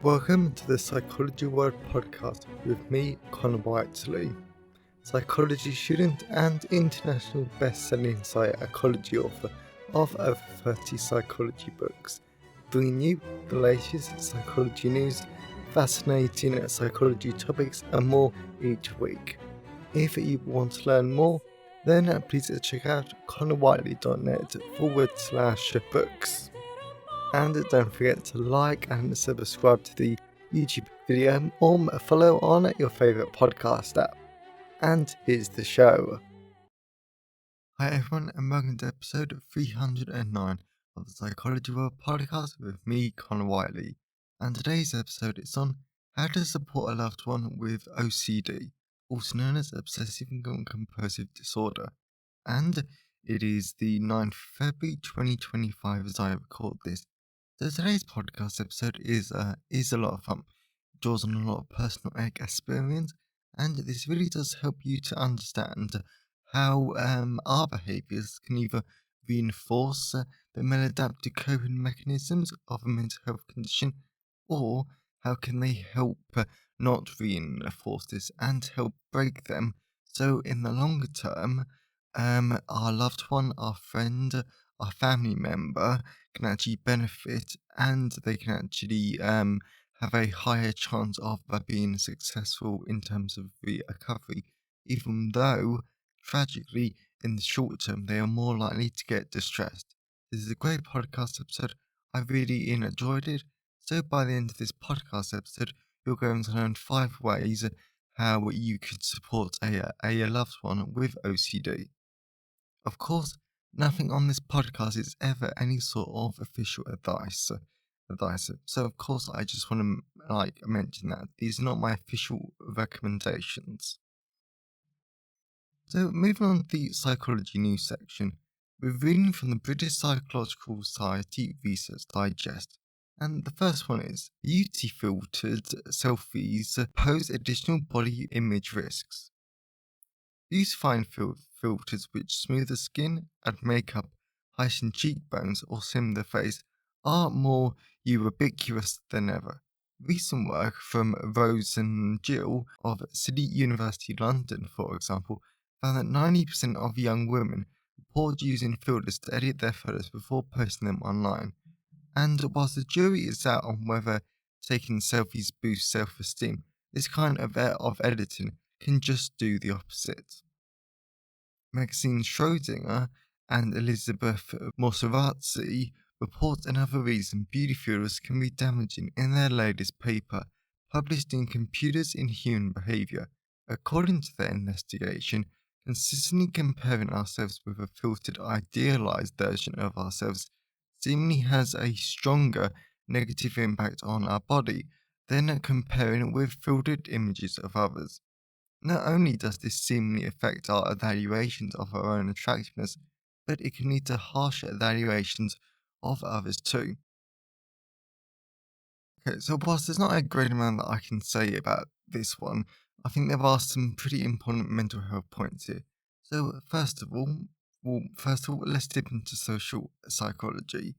Welcome to the Psychology World podcast with me, Connor Whiteley, psychology student and international best-selling psychology author of over 30 psychology books, bringing you the latest psychology news, fascinating psychology topics and more each week. If you want to learn more, then please check out connorwhiteley.net/books. And don't forget to like and subscribe to the YouTube video or follow on your favourite podcast app. And here's the show. Hi everyone, and welcome to episode 309 of the Psychology World podcast with me, Connor Whiteley. And today's episode is on how to support a loved one with OCD, also known as Obsessive Compulsive Disorder. And it is the 9th February 2025 as I record this. So today's podcast episode is a lot of fun. It draws on a lot of personal experience, and this really does help you to understand how our behaviours can either reinforce the maladaptive coping mechanisms of a mental health condition, or how can they help not reinforce this and help break them. So in the longer term, our loved one, our friend, our family member can actually benefit, and they can actually have a higher chance of being successful in terms of recovery, even though, tragically, in the short term, they are more likely to get distressed. This is a great podcast episode. I really enjoyed it. So by the end of this podcast episode, you're going to learn 5 ways how you could support a loved one with OCD. Of course, nothing on this podcast is ever any sort of official advice. So of course, I just want to mention that these are not my official recommendations. So moving on to the psychology news section, we're reading from the British Psychological Society Research Digest. And the first one is, beauty-filtered selfies pose additional body image risks. These fine filters which smooth the skin, add makeup, heighten cheekbones, or slim the face are more ubiquitous than ever. Recent work from Rose and Jill of City University London, for example, found that 90% of young women report using filters to edit their photos before posting them online. And whilst the jury is out on whether taking selfies boosts self-esteem, this kind of editing can just do the opposite. Maxine Schrodinger and Elizabeth Mossarazzi report another reason beauty filters can be damaging in their latest paper, published in Computers in Human Behavior. According to their investigation, consistently comparing ourselves with a filtered, idealized version of ourselves seemingly has a stronger negative impact on our body than comparing with filtered images of others. Not only does this seemingly affect our evaluations of our own attractiveness, but it can lead to harsher evaluations of others too. Okay, so whilst there's not a great amount that I can say about this one, I think there are some pretty important mental health points here. So first of all, let's dip into social psychology.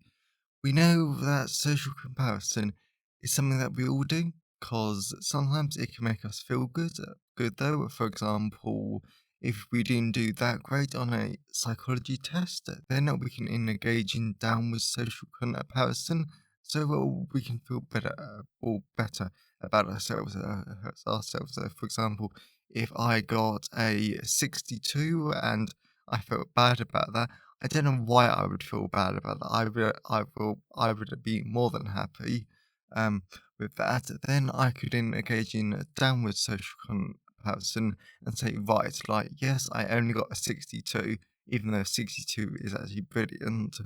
We know that social comparison is something that we all do, because sometimes it can make us feel good. Good though, for example, if we didn't do that great on a psychology test, then we can engage in downward social comparison, so we can feel better about ourselves. For example, if I got a 62 and I felt bad about that, I don't know why I would feel bad about that. I would be more than happy with that. Then I could engage in a downward social comparison and say, right, like, yes, I only got a 62, even though 62 is actually brilliant,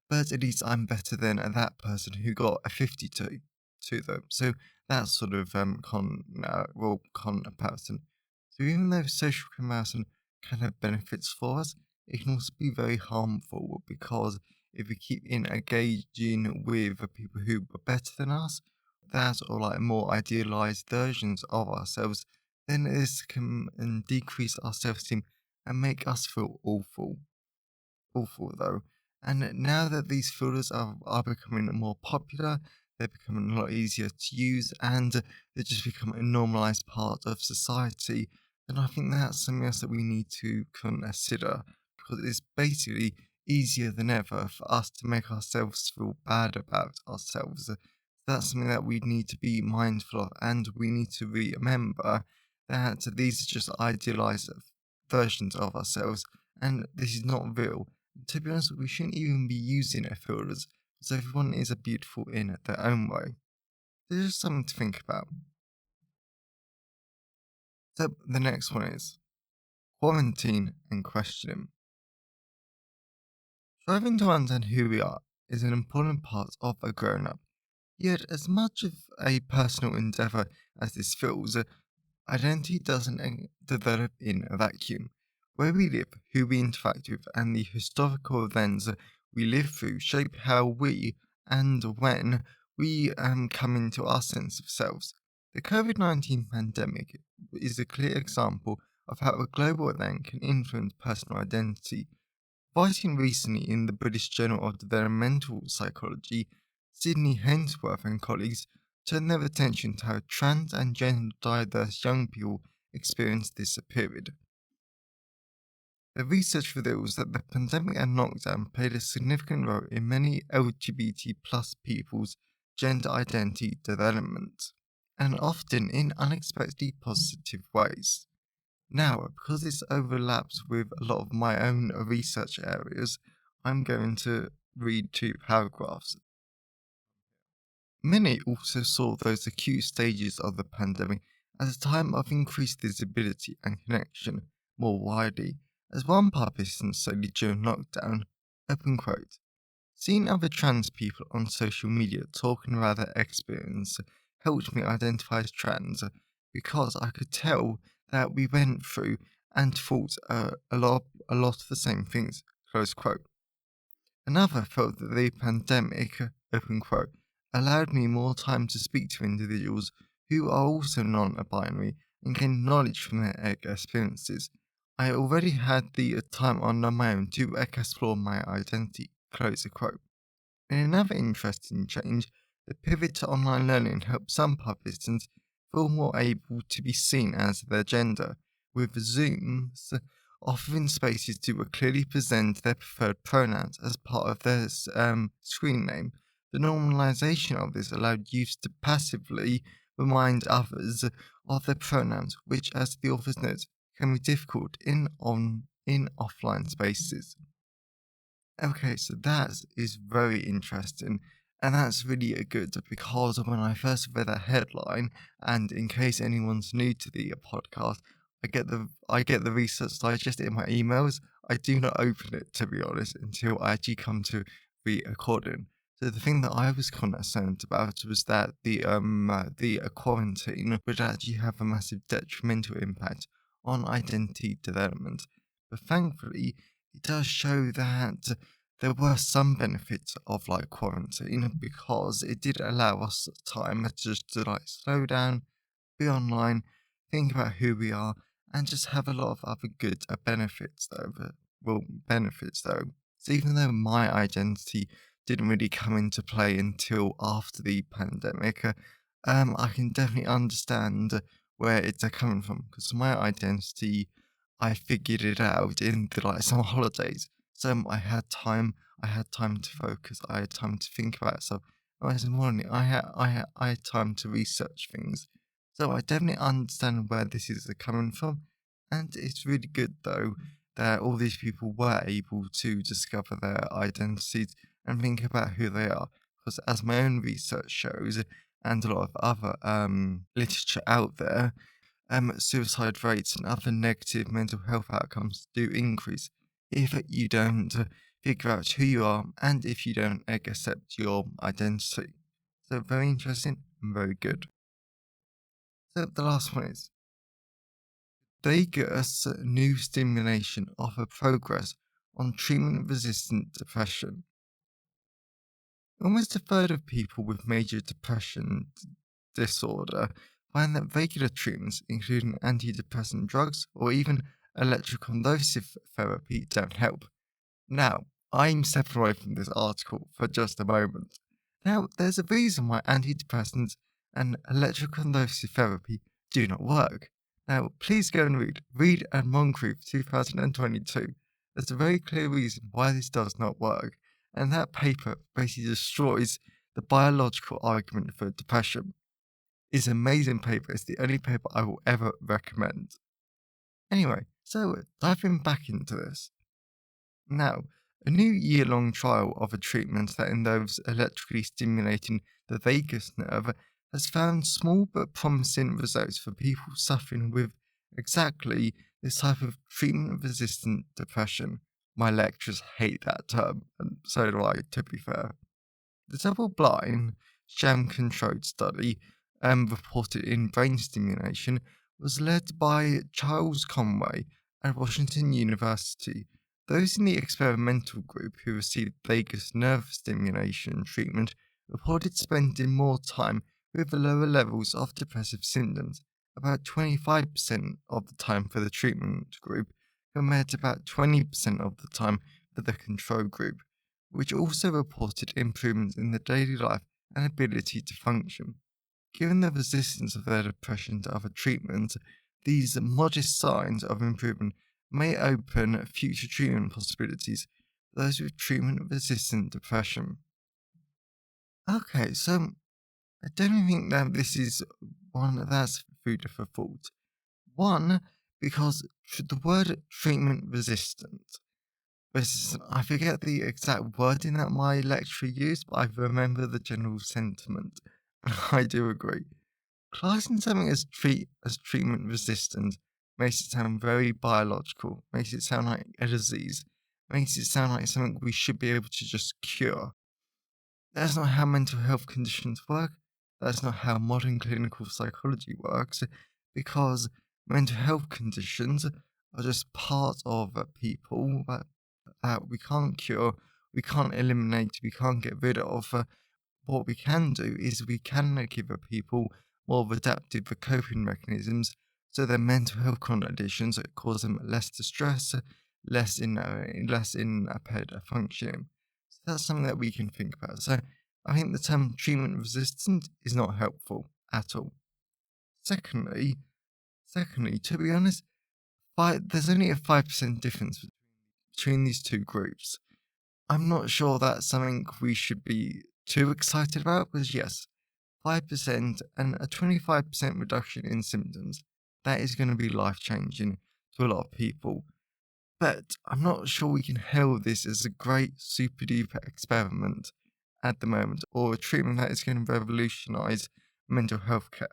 but at least I'm better than that person who got a 52 to them. So that's sort of comparison. So even though social comparison can have benefits for us, it can also be very harmful, because if we keep engaging with people who are better than us, that or like more idealized versions of ourselves, then this can decrease our self-esteem and make us feel awful. Awful though. And now that these filters are becoming more popular, they're becoming a lot easier to use, and they just become a normalized part of society. And I think that's something else that we need to consider, because it's basically easier than ever for us to make ourselves feel bad about ourselves. That's something that we need to be mindful of, and we need to remember that these are just idealized versions of ourselves, and this is not real. To be honest, we shouldn't even be using filters, because everyone is a beautiful in their own way. There's just something to think about. So the next one is quarantine and questioning. Striving to understand who we are is an important part of a grown up. Yet, as much of a personal endeavour as this feels, identity doesn't develop in a vacuum. Where we live, who we interact with, and the historical events we live through shape how we and when we come into our sense of selves. The COVID-19 pandemic is a clear example of how a global event can influence personal identity. Writing recently in the British Journal of Developmental Psychology, Sydney Hainsworth and colleagues turned their attention to how trans and gender diverse young people experience this period. The research reveals that the pandemic and lockdown played a significant role in many LGBT plus people's gender identity development, and often in unexpectedly positive ways. Now, because this overlaps with a lot of my own research areas, I'm going to read two paragraphs. Many also saw those acute stages of the pandemic as a time of increased visibility and connection more widely, as one participant studied during lockdown, open quote, seeing other trans people on social media talking about their experience helped me identify as trans because I could tell that we went through and thought a lot of the same things, close quote. Another felt that the pandemic, open quote, allowed me more time to speak to individuals who are also non-binary and gain knowledge from their experiences. I already had the time on my own to explore my identity, close quote. In another interesting change, the pivot to online learning helped some participants feel more able to be seen as their gender, with Zooms offering spaces to clearly present their preferred pronouns as part of their screen name. The normalization of this allowed youth to passively remind others of their pronouns, which, as the authors note, can be difficult in offline spaces. Okay, so that is very interesting, and that's really good because when I first read that headline, and in case anyone's new to the podcast, I get the Research Digest in my emails. I do not open it, to be honest, until I actually come to the recording. So the thing that I was concerned about was that the quarantine would actually have a massive detrimental impact on identity development, but thankfully it does show that there were some benefits of like quarantine because it did allow us time just to like slow down, be online, think about who we are, and just have a lot of other good benefits though. Benefits though. So even though my identity didn't really come into play until after the pandemic, I can definitely understand where it's coming from because my identity, I figured it out in the like summer holidays. So I had time to focus, I had time to think about it. So as morning, I had time to research things. So I definitely understand where this is coming from, and it's really good though that all these people were able to discover their identities and think about who they are. Because as my own research shows, and a lot of other literature out there, suicide rates and other negative mental health outcomes do increase if you don't figure out who you are and if you don't accept your identity. So very interesting and very good. So the last one is Vegas new stimulation offer progress on treatment-resistant depression. Almost a third of people with major depression disorder find that regular treatments, including antidepressant drugs or even electroconvulsive therapy, don't help. Now, I'm stepping away from this article for just a moment. Now, there's a reason why antidepressants and electroconvulsive therapy do not work. Now, please go and read and Moncrief 2022. There's a very clear reason why this does not work, and that paper basically destroys the biological argument for depression. It's an amazing paper. It's the only paper I will ever recommend. Anyway, so diving back into this. Now, a new year-long trial of a treatment that involves electrically stimulating the vagus nerve has found small but promising results for people suffering with exactly this type of treatment-resistant depression. My lecturers hate that term, and so do I, to be fair. The double-blind, sham-controlled study reported in brain stimulation was led by Charles Conway at Washington University. Those in the experimental group who received vagus nerve stimulation treatment reported spending more time with the lower levels of depressive symptoms, about 25% of the time for the treatment group, compared to about 20% of the time for the control group, which also reported improvements in their daily life and ability to function. Given the resistance of their depression to other treatments, these modest signs of improvement may open future treatment possibilities for those with treatment-resistant depression. Okay, so I don't think that this is one that's food for thought. One, because the word treatment-resistant, I forget the exact wording that my lecturer used, but I remember the general sentiment. I do agree. Classing something as treatment resistant makes it sound very biological, makes it sound like a disease, makes it sound like something we should be able to just cure. That's not how mental health conditions work. That's not how modern clinical psychology works, because mental health conditions are just part of people that we can't cure, we can't eliminate, we can't get rid of. What we can do is we can give people more adaptive coping mechanisms so their mental health conditions cause them less distress, less impaired functioning. So that's something that we can think about. So I think the term treatment resistant is not helpful at all. Secondly, to be honest, there's only a 5% difference between these two groups. I'm not sure that's something we should be too excited about, because yes, 5% and a 25% reduction in symptoms, that is going to be life changing to a lot of people. But I'm not sure we can hail this as a great super duper experiment at the moment, or a treatment that is going to revolutionize mental health care.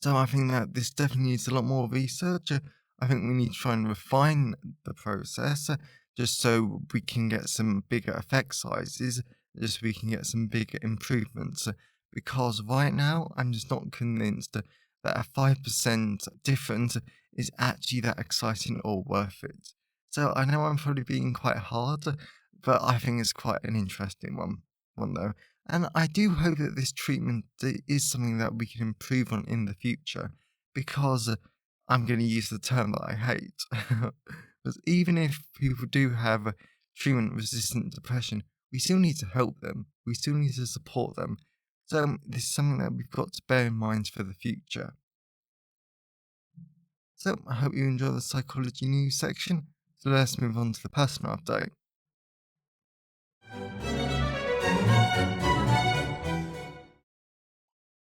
So I think that this definitely needs a lot more research. I think we need to try and refine the process just so we can get some bigger effect sizes, just so we can get some bigger improvements. Because right now, I'm just not convinced that a 5% difference is actually that exciting or worth it. So I know I'm probably being quite hard, but I think it's quite an interesting one though. And I do hope that this treatment is something that we can improve on in the future, because I'm going to use the term that I hate. Because even if people do have treatment resistant depression, we still need to help them, we still need to support them. So this is something that we've got to bear in mind for the future. So I hope you enjoy the psychology news section. So let's move on to the personal update.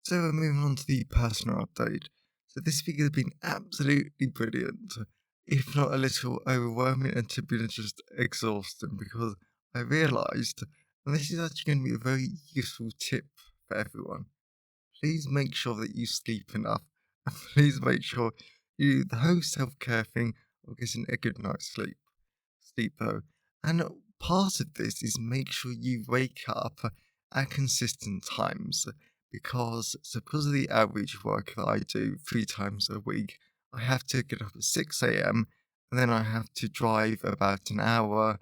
So we're moving on to the personal update. So this week has been absolutely brilliant, if not a little overwhelming and to be just exhausting, because I realised, and this is actually going to be a very useful tip for everyone, please make sure that you sleep enough, and please make sure you do the whole self-care thing of getting a good night's sleep though. And part of this is make sure you wake up at consistent times, because of the average work that I do 3 times a week, I have to get up at 6 a.m. and then I have to drive about an hour,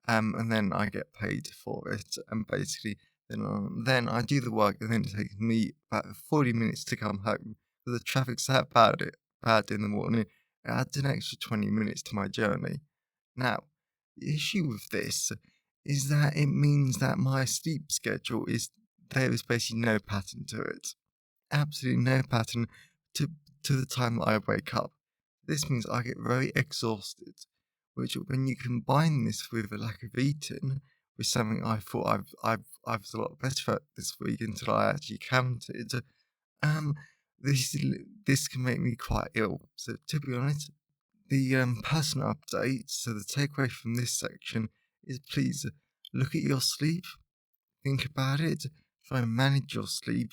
and then I get paid for it. And basically, then I do the work, and then it takes me about 40 minutes to come home. But the traffic's that bad in the morning. It adds an extra 20 minutes to my journey. Now, the issue with this is that it means that my sleep schedule there is basically no pattern to it. Absolutely no pattern to the time that I wake up. This means I get very exhausted, which when you combine this with a lack of eating, with something I thought I was a lot better at this week until I actually counted, um, this can make me quite ill. So to be honest, the personal update. So the takeaway from this section is please look at your sleep, think about it, try and manage your sleep,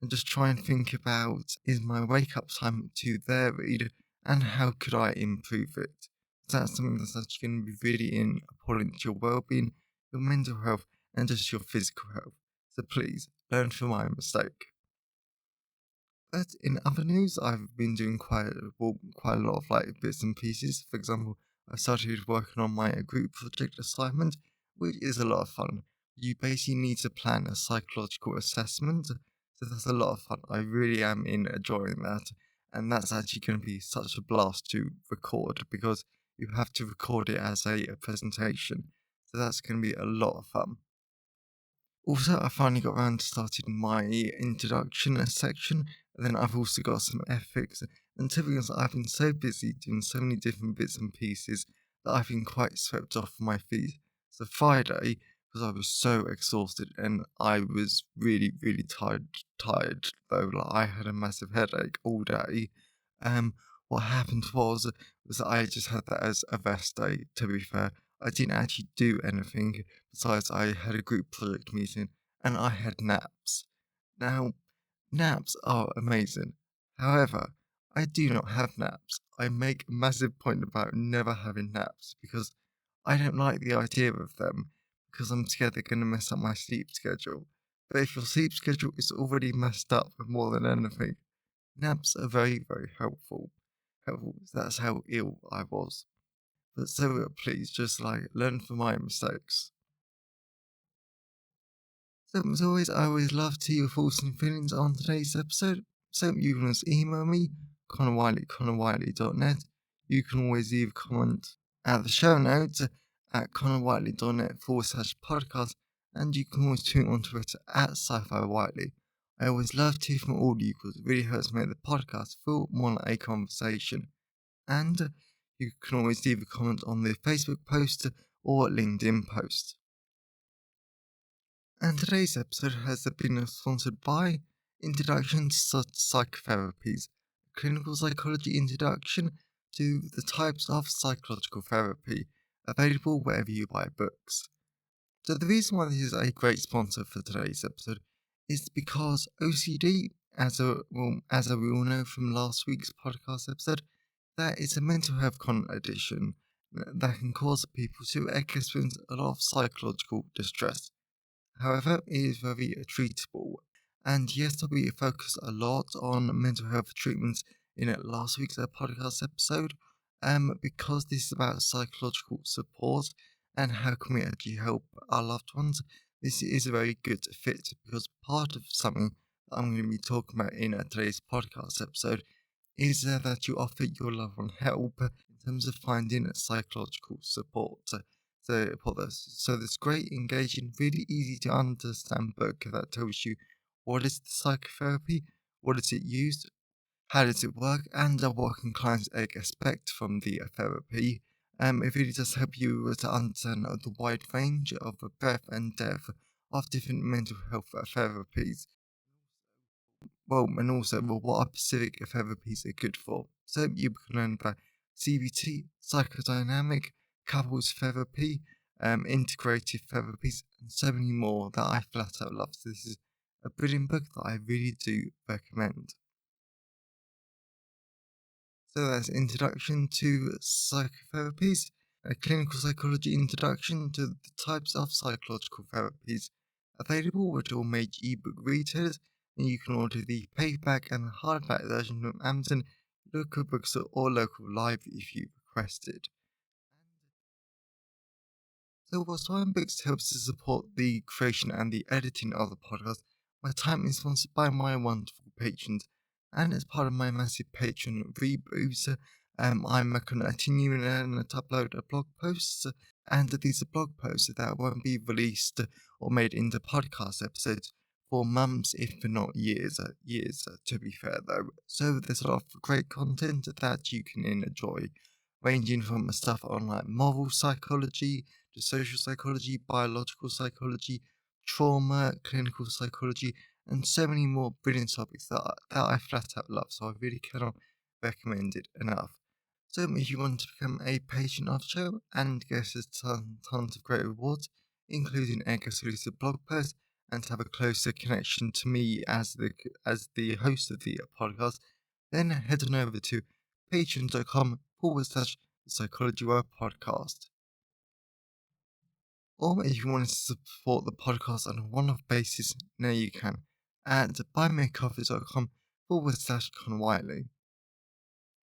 and just try and think about is my wake up time too varied and how could I improve it? That's something that's actually going to be really important to your well being, your mental health, and just your physical health. So please learn from my mistake. But in other news, I've been doing quite a lot of like bits and pieces. For example, I started working on my group project assignment, which is a lot of fun. You basically need to plan a psychological assessment, so that's a lot of fun. I really am enjoying that, and that's actually going to be such a blast to record because you have to record it as a presentation. So that's going to be a lot of fun. Also, I finally got around to starting my introduction section, and then I've also got some ethics. And to be honest, I've been so busy doing so many different bits and pieces that I've been quite swept off my feet. So Friday, because I was so exhausted and I was really, really tired though, like I had a massive headache all day. What happened was that I just had that as a rest day, to be fair. I didn't actually do anything. Besides, I had a group project meeting and I had naps. Now, naps are amazing. However, I do not have naps. I make a massive point about never having naps because I don't like the idea of them because I'm scared they're going to mess up my sleep schedule. But if your sleep schedule is already messed up more than anything, naps are very, very helpful. Helpful. That's how ill I was. But so please just like learn from my mistakes. So as always, I always love to hear your thoughts and feelings on today's episode. So you can always email me, connorwhiteley@connorwhiteley.net. You can always leave a comment at the show notes at connorwhiteley.net/podcast, and you can always tweet on Twitter at sci-fi whiteley. I always love to hear from all of you because it really helps make the podcast feel more like a conversation. And you can always leave a comment on the Facebook post or LinkedIn post. And today's episode has been sponsored by Introduction to Psychotherapies, a clinical psychology introduction to the types of psychological therapy, available wherever you buy books. So the reason why this is a great sponsor for today's episode is because OCD, as we all know from last week's podcast episode, that is a mental health condition that can cause people to experience a lot of psychological distress. However, it is very treatable. And yes, we focused a lot on mental health treatments in last week's podcast episode, because this is about psychological support and how can we actually help our loved ones. This is a very good fit because part of something that I'm going to be talking about in today's podcast episode is that you offer your loved one help in terms of finding psychological support. So this great, engaging, really easy to understand book that tells you what is the psychotherapy, what is it used, how does it work, and what can clients expect from the therapy. It really does help you to understand the wide range of the breadth and depth of different mental health therapies. Well, and also what specific therapies are good for. So you can learn about CBT, psychodynamic, couples therapy, integrative therapies, and so many more that I flat out love. So this is a brilliant book that I really do recommend. So that's Introduction to Psychotherapies, a clinical psychology introduction to the types of psychological therapies, available with all major ebook retailers, and you can order the paperback and hardback version from Amazon, local bookstore, or local library if you request it. So whilst Time Books helps to support the creation and the editing of the podcast, my time is sponsored by my wonderful patrons, and as part of my massive Patreon reboost, I'm continuing to upload blog posts, and these are blog posts that won't be released or made into podcast episodes for months, if not years. To be fair, though. So there's a lot of great content that you can enjoy, ranging from stuff on like moral psychology to social psychology, biological psychology, trauma, clinical psychology, and so many more brilliant topics that I flat out love. So I really cannot recommend it enough. So if you want to become a patient of the show and get us tons of great rewards, including exclusive blog posts, and to have a closer connection to me as the host of the podcast, then head on over to patreon.com/the Psychology World Podcast. Or if you want to support the podcast on a one-off basis, now you can at buymeacoffee.com/Con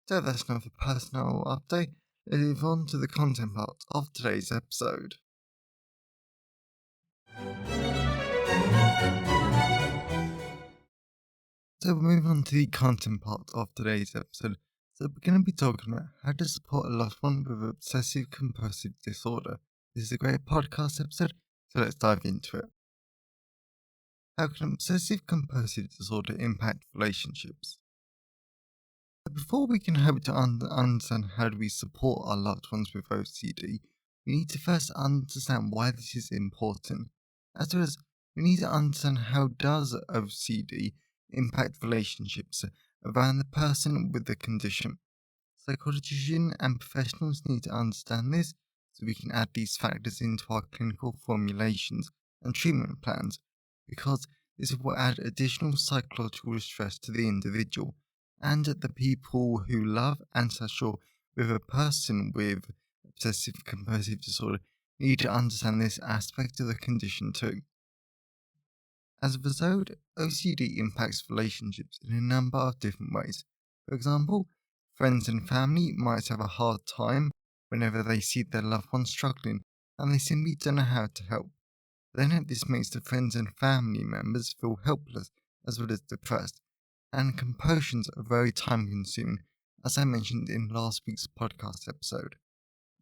So that's enough of a personal update. Let's move on to the content part of today's episode. So we're moving on to the content part of today's episode. So we're going to be talking about how to support a loved one with obsessive compulsive disorder. This is a great podcast episode, so let's dive into it. How can obsessive compulsive disorder impact relationships? Before we can hope to understand how do we support our loved ones with OCD, we need to first understand why this is important. As well as we need to understand how does OCD impact relationships around the person with the condition. Psychologists and professionals need to understand this so we can add these factors into our clinical formulations and treatment plans, because this will add additional psychological stress to the individual and the people who love and social with a person with obsessive compulsive disorder need to understand this aspect of the condition too. As a result, OCD impacts relationships in a number of different ways. For example, friends and family might have a hard time whenever they see their loved one struggling and they simply don't know how to help. Then this makes the friends and family members feel helpless as well as depressed, and compulsions are very time consuming, as I mentioned in last week's podcast episode.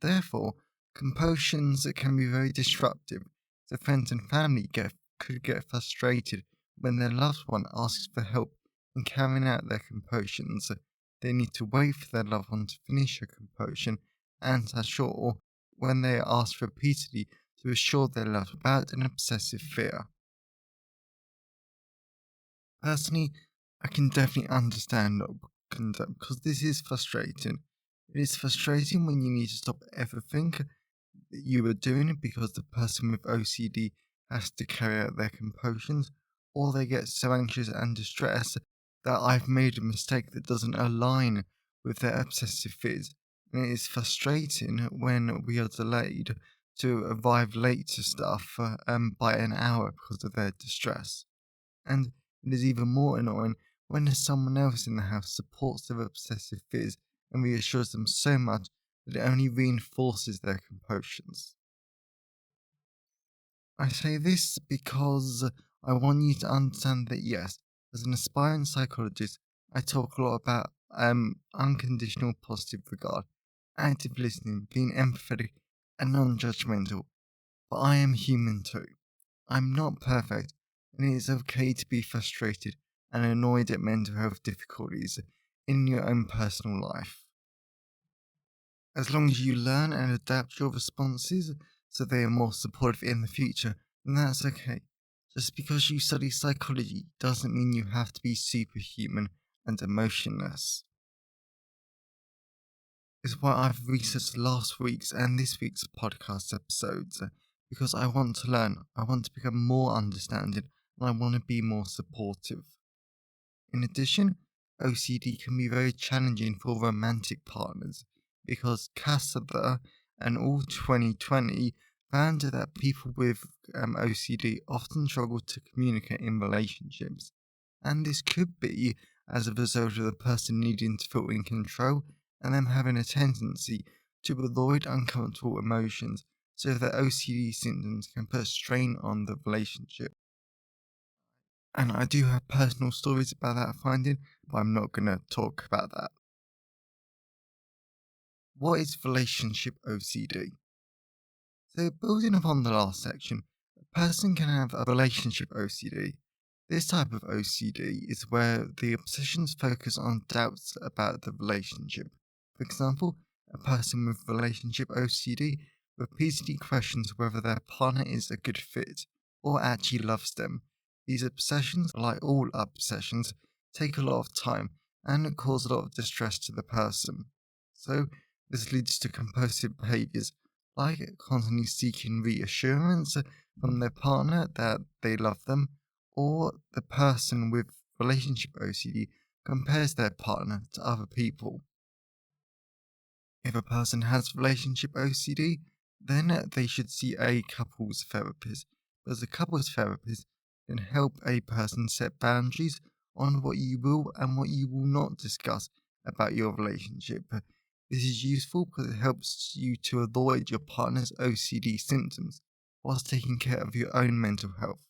Therefore, compulsions can be very disruptive, so friends and family could get frustrated when their loved one asks for help in carrying out their compulsions. They need to wait for their loved one to finish a compulsion and assure when they are asked repeatedly to assure their loved about an obsessive fear. Personally, I can definitely understand because this is frustrating. It is frustrating when you need to stop everything that you are doing because the person with OCD has to carry out their compulsions, or they get so anxious and distressed that I've made a mistake that doesn't align with their obsessive fears. And it is frustrating when we are delayed to arrive late to stuff by an hour because of their distress. And it is even more annoying when there's someone else in the house supports their obsessive fears and reassures them so much that it only reinforces their compulsions. I say this because I want you to understand that yes, as an aspiring psychologist, I talk a lot about unconditional positive regard, active listening, being empathetic and non-judgmental. But I am human too. I'm not perfect, and it is okay to be frustrated and annoyed at mental health difficulties in your own personal life. As long as you learn and adapt your responses so they are more supportive in the future, then that's okay. Just because you study psychology doesn't mean you have to be superhuman and emotionless. It's why I've researched last week's and this week's podcast episodes, because I want to learn, I want to become more understanding, and I want to be more supportive. In addition, OCD can be very challenging for romantic partners, because Cassather and All 2020 found that people with OCD often struggle to communicate in relationships. And this could be as a result of the person needing to feel in control and them having a tendency to avoid uncomfortable emotions, so that OCD symptoms can put strain on the relationship. And I do have personal stories about that finding, but I'm not going to talk about that. What is relationship OCD? So, building upon the last section, a person can have a relationship OCD. This type of OCD is where the obsessions focus on doubts about the relationship. For example, a person with relationship OCD repeatedly questions whether their partner is a good fit or actually loves them. These obsessions, like all obsessions, take a lot of time and cause a lot of distress to the person. So, this leads to compulsive behaviors like constantly seeking reassurance from their partner that they love them, or the person with relationship OCD compares their partner to other people. If a person has relationship OCD, then they should see a couples therapist, because a couples therapist can help a person set boundaries on what you will and what you will not discuss about your relationship. This is useful because it helps you to avoid your partner's OCD symptoms whilst taking care of your own mental health.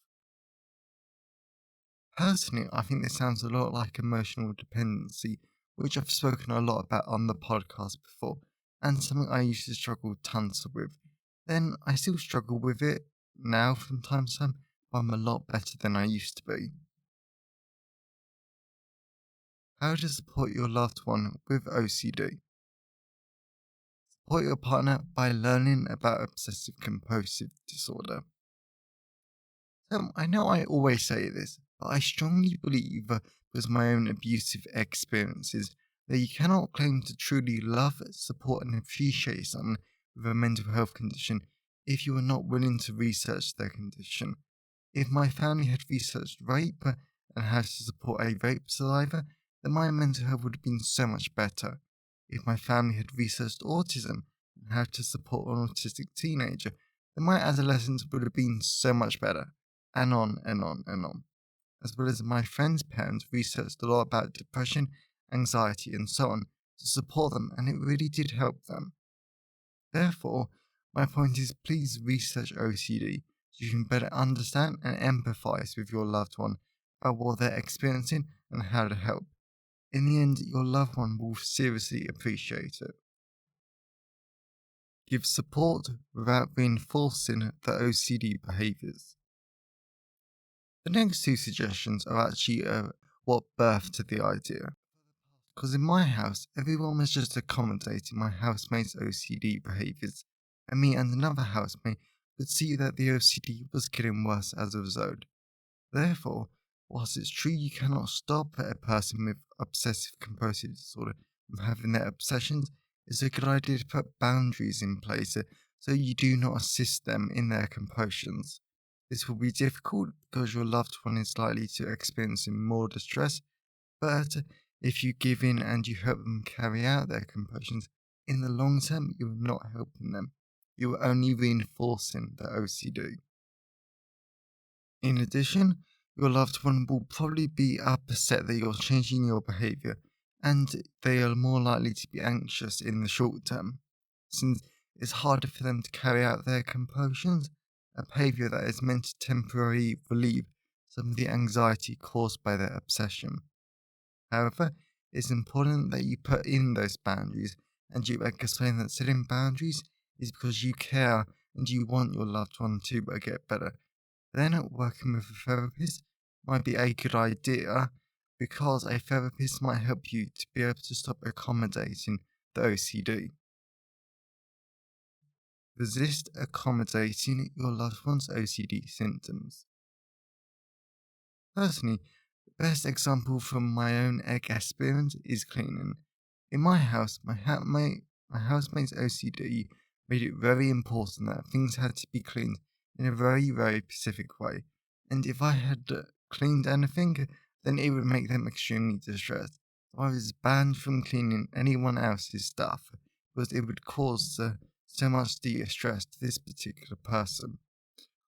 Personally, I think this sounds a lot like emotional dependency, which I've spoken a lot about on the podcast before, and something I used to struggle tons with. Then I still struggle with it now from time to time, but I'm a lot better than I used to be. How to support your loved one with OCD? Support your partner by learning about obsessive compulsive disorder. I know I always say this, but I strongly believe, with my own abusive experiences, that you cannot claim to truly love, support, and appreciate someone with a mental health condition if you are not willing to research their condition. If my family had researched rape and how to support a rape survivor, then my mental health would have been so much better. If my family had researched autism and how to support an autistic teenager, then my adolescence would have been so much better, and on and on and on. As well as my friends' parents researched a lot about depression, anxiety, and so on to support them, and it really did help them. Therefore, my point is please research OCD so you can better understand and empathize with your loved one about what they're experiencing and how to help. In the end, your loved one will seriously appreciate it. Give support without reinforcing the OCD behaviors. The next two suggestions are actually what birthed the idea. Because in my house, everyone was just accommodating my housemate's OCD behaviors, and me and another housemate could see that the OCD was getting worse as a result. Therefore, whilst it's true you cannot stop a person with obsessive compulsive disorder from having their obsessions, it's a good idea to put boundaries in place so you do not assist them in their compulsions. This will be difficult because your loved one is likely to experience more distress, but if you give in and you help them carry out their compulsions, in the long term you are not helping them. You are only reinforcing the OCD. In addition, your loved one will probably be upset that you're changing your behavior, and they are more likely to be anxious in the short term, since it's harder for them to carry out their compulsions, a behavior that is meant to temporarily relieve some of the anxiety caused by their obsession. However, it's important that you put in those boundaries and you explain that setting boundaries is because you care and you want your loved one to get better. Then working with a therapist might be a good idea because a therapist might help you to be able to stop accommodating the OCD. Resist accommodating your loved one's OCD symptoms. Personally, the best example from my own experience is cleaning. In my house, my housemate's OCD made it very important that things had to be cleaned in a very, very specific way. And if I had cleaned anything, then it would make them extremely distressed. So I was banned from cleaning anyone else's stuff because it would cause so much distress to this particular person.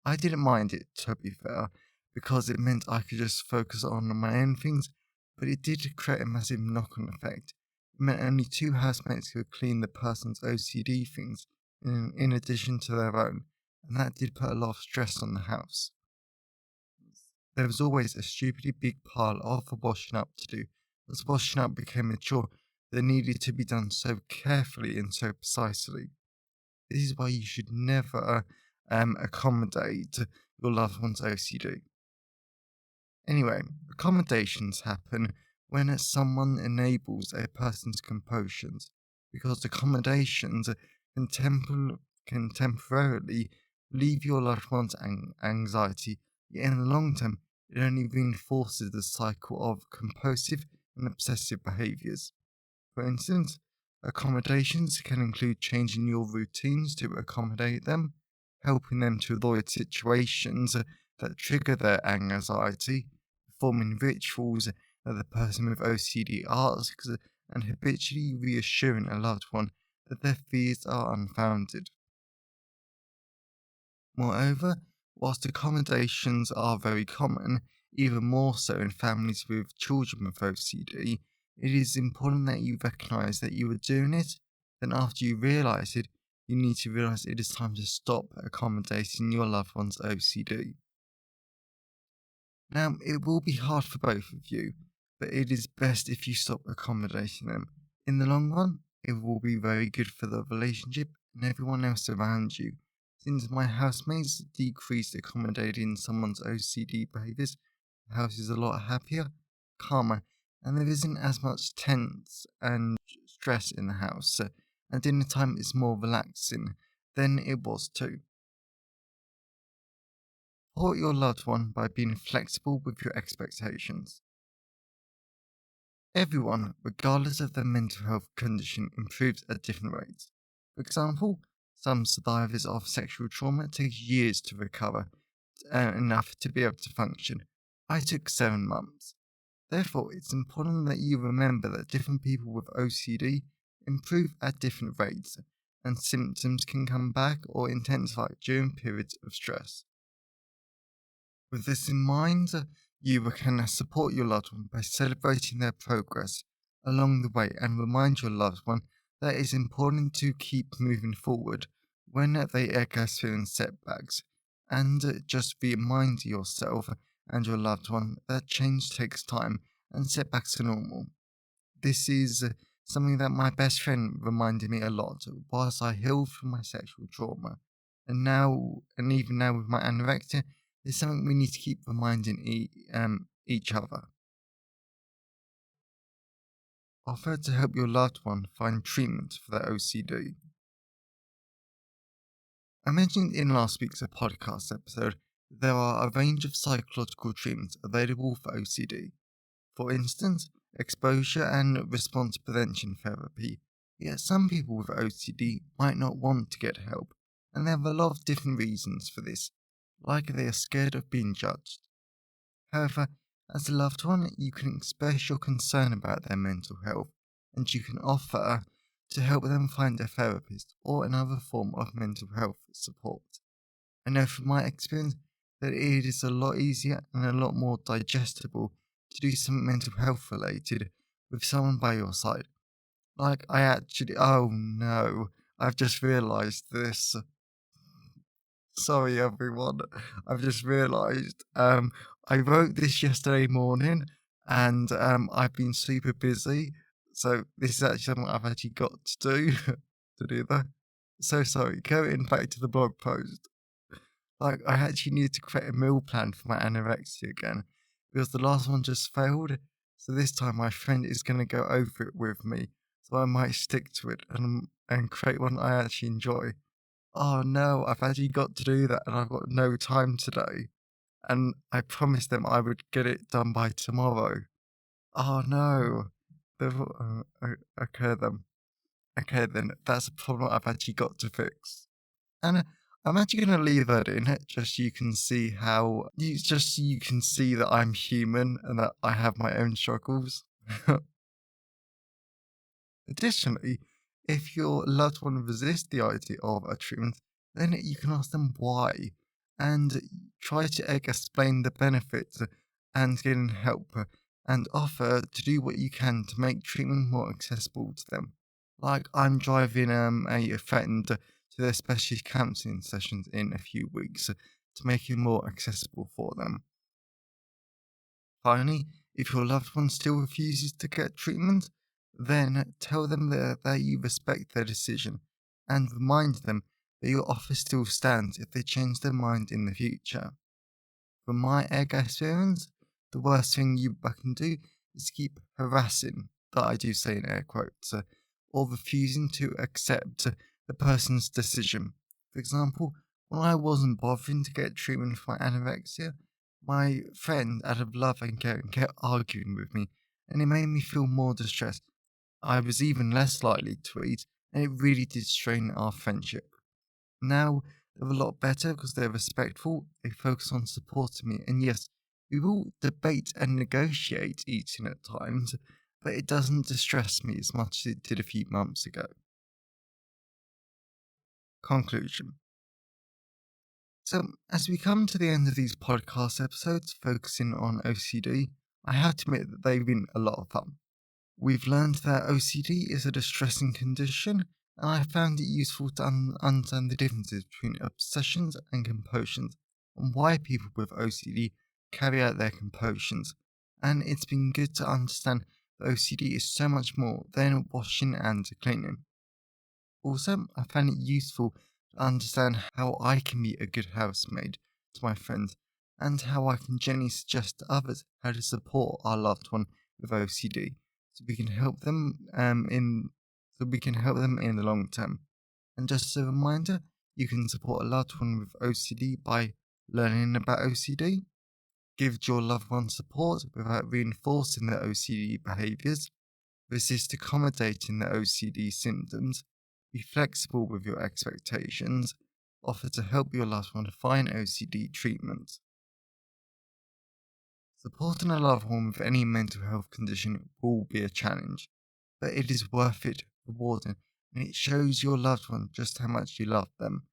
I didn't mind it, to be fair, because it meant I could just focus on my own things, but it did create a massive knock-on effect. It meant only two housemates could clean the person's OCD things in addition to their own, and that did put a lot of stress on the house. There was always a stupidly big pile of washing up to do. As washing up became a chore, that needed to be done so carefully and so precisely. This is why you should never accommodate your loved one's OCD. Anyway, accommodations happen when someone enables a person's compulsions, because accommodations can temporarily relieve your loved one's anxiety, yet in the long term, it only reinforces the cycle of compulsive and obsessive behaviors. For instance, accommodations can include changing your routines to accommodate them, helping them to avoid situations that trigger their anxiety, performing rituals that the person with OCD asks, and habitually reassuring a loved one that their fears are unfounded. Moreover, whilst accommodations are very common, even more so in families with children with OCD, it is important that you recognise that you are doing it. Then, after you realise it, you need to realise it is time to stop accommodating your loved one's OCD. Now, it will be hard for both of you, but it is best if you stop accommodating them. In the long run, it will be very good for the relationship and everyone else around you. Since my housemates decreased accommodating someone's OCD behaviours, the house is a lot happier, calmer, and there isn't as much tense and stress in the house, and dinner time is more relaxing than it was too. Support your loved one by being flexible with your expectations. Everyone, regardless of their mental health condition, improves at different rates. For example, some survivors of sexual trauma take years to recover enough to be able to function. I took 7 months. Therefore, it's important that you remember that different people with OCD improve at different rates, and symptoms can come back or intensify during periods of stress. With this in mind, you can support your loved one by celebrating their progress along the way and remind your loved one that it's important to keep moving forward when they experience setbacks, and just remind yourself and your loved one that change takes time and setbacks are normal. This is something that my best friend reminded me a lot whilst I healed from my sexual trauma. And even now with my anorexia, it's something we need to keep reminding each other. Offer to help your loved one find treatment for their OCD. I mentioned in last week's podcast episode that there are a range of psychological treatments available for OCD. For instance, exposure and response prevention therapy. Yet some people with OCD might not want to get help, and there are a lot of different reasons for this, like they are scared of being judged. However, as a loved one, you can express your concern about their mental health, and you can offer to help them find a therapist or another form of mental health support. I know from my experience that it is a lot easier and a lot more digestible to do something mental health related with someone by your side. Oh no, I've just realised this. Sorry everyone, I've just realised, I wrote this yesterday morning and I've been super busy, so this is actually something I've actually got to do, to do that. So sorry, going back to the blog post. I actually need to create a meal plan for my anorexia again, because the last one just failed. So this time my friend is going to go over it with me, so I might stick to it and create one I actually enjoy. Oh no, I've actually got to do that and I've got no time today. And I promised them I would get it done by tomorrow. Oh no. Okay then. Okay then, that's a problem I've actually got to fix. And I'm actually going to leave that in, just so you can see just so you can see that I'm human and that I have my own struggles. Additionally, if your loved one resists the idea of a treatment, then you can ask them why and try to explain the benefits and getting help, and offer to do what you can to make treatment more accessible to them. Like I'm driving a friend to their specialist counselling sessions in a few weeks to make it more accessible for them. Finally, if your loved one still refuses to get treatment, Then tell them that you respect their decision and remind them that your offer still stands if they change their mind in the future. From my egg experience, the worst thing you can do is keep harassing, that I do say in air quotes, or refusing to accept the person's decision. For example, when I wasn't bothering to get treatment for my anorexia, my friend, out of love and caring, kept arguing with me, and it made me feel more distressed. I was even less likely to eat, and it really did strain our friendship. Now they're a lot better because they're respectful, they focus on supporting me, and yes, we will debate and negotiate eating at times, but it doesn't distress me as much as it did a few months ago. Conclusion. So, as we come to the end of these podcast episodes focusing on OCD, I have to admit that they've been a lot of fun. We've learned that OCD is a distressing condition, and I found it useful to understand the differences between obsessions and compulsions, and why people with OCD carry out their compulsions. And it's been good to understand that OCD is so much more than washing and cleaning. Also, I found it useful to understand how I can be a good housemaid to my friends, and how I can gently suggest to others how to support our loved one with OCD, so we can help them in the long term. And just as a reminder, you can support a loved one with OCD by learning about OCD, give your loved one support without reinforcing their OCD behaviors, resist accommodating their OCD symptoms, be flexible with your expectations, offer to help your loved one find OCD treatment. Supporting a loved one with any mental health condition will be a challenge, but it is worth it, rewarding, and it shows your loved one just how much you love them.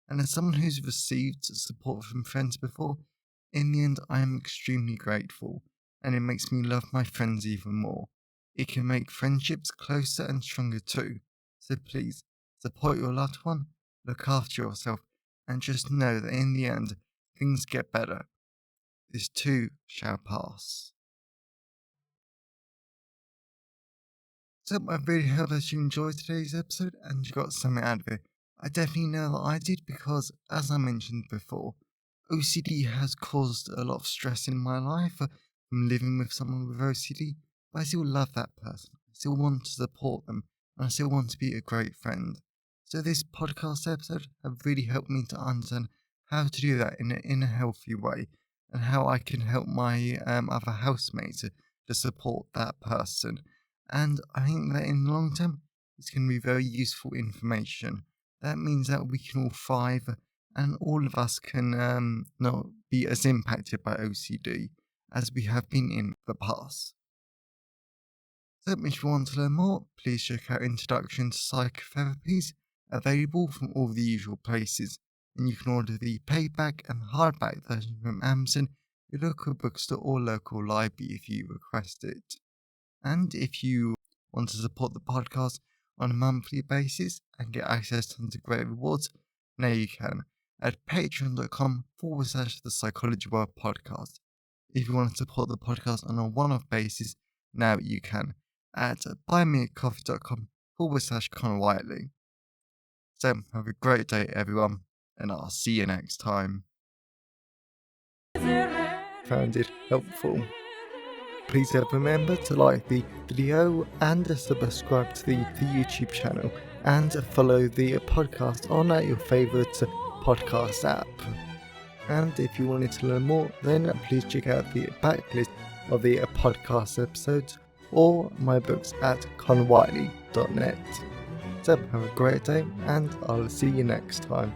And as someone who's received support from friends before, in the end I am extremely grateful, and it makes me love my friends even more. It can make friendships closer and stronger too. So please, support your loved one, look after yourself, and just know that in the end, things get better. This too shall pass. So I really hope that you enjoyed today's episode and you got something out of it. I definitely know that I did because, as I mentioned before, OCD has caused a lot of stress in my life from living with someone with OCD, but I still love that person. I still want to support them, and I still want to be a great friend. So this podcast episode have really helped me to understand how to do that in a healthy way, and how I can help my other housemates to support that person. And I think that in the long term, it's going to be very useful information. That means that we can all thrive, and all of us can not be as impacted by OCD as we have been in the past. So if you want to learn more, please check out Introduction to Psychotherapies, available from all the usual places, and you can order the paperback and hardback version from Amazon, your local bookstore or local library if you request it. And if you want to support the podcast on a monthly basis and get access to tons of great rewards, now you can at patreon.com/the Psychology World Podcast. If you want to support the podcast on a one-off basis, now you can at buymeacoffee.com/Connor Whiteley. So have a great day, everyone, and I'll see you next time. Found it helpful. Please remember to like the video and subscribe to the YouTube channel, and follow the podcast on your favourite podcast app. And if you wanted to learn more, then please check out the backlist of the podcast episodes or my books at conwhiteley.net. So have a great day, and I'll see you next time.